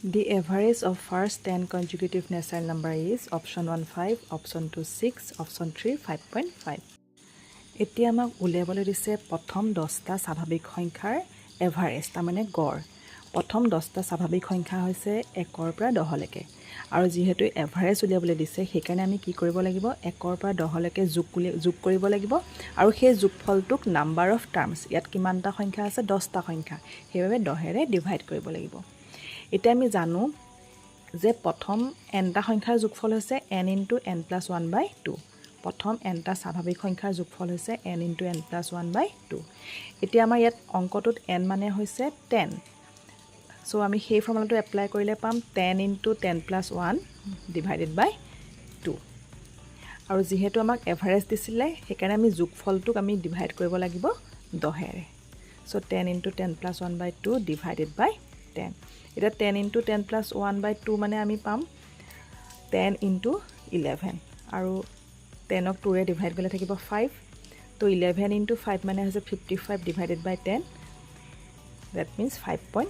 The average of first 10 consecutive natural number is option 1 5, option 2 6, option 3 5.5. এতিয়া আমাক উলিয়াবলৈ দিছে প্ৰথম 10টা স্বাভাৱিক সংখ্যাৰ এভাৰেজ তাৰমানে গড়। প্ৰথম 10টা স্বাভাৱিক সংখ্যা হৈছে 1ৰ পৰা 10লৈকে আৰু যেহেতু এভাৰেজ উলিয়াবলৈ দিছে সেইকাৰণে আমি কি কৰিব লাগিব 1ৰ পৰা 10লৈকে যোগ কৰিব লাগিব আৰু সেই যোগফলটোক নাম্বাৰ অফ টাৰ্মছ ইয়াত কিমানটা সংখ্যা আছে 10টা সংখ্যা সেইবাবে 10ৰে ডিভাইড কৰিব লাগিব। এতিয়া আমি জানো যে প্ৰথম nটা সংখ্যাৰ যোগফল হৈছে n * n + 1/2। প্ৰথম nটা স্বাভাৱিক সংখ্যাৰ যোগফল হৈছে n * n + 1/2। এতিয়া আমাৰ ইয়াত অংকটোত n মানে হৈছে 10। সো আমি সেই ফৰ্মুলাটো এপ্লাই কৰিলে পাম 10 * 10 + 1 / 2। আৰু যেহেতু আমাক এভাৰেজ দিছিলে সেইকাৰণে আমি যোগফলটোক আমি ডিভাইড কৰিব লাগিব 10ৰে। সো 10 * 10 + 1/2 / 10। এটা 10 * 10 + 1/2 মানে আমি পাম 10 * 11 আৰু 10ক 2ৰে ডিভাইড কৰিলে থাকিব 5। তো 11 * 5 মানে হৈছে 55 / 10। That means 5.5।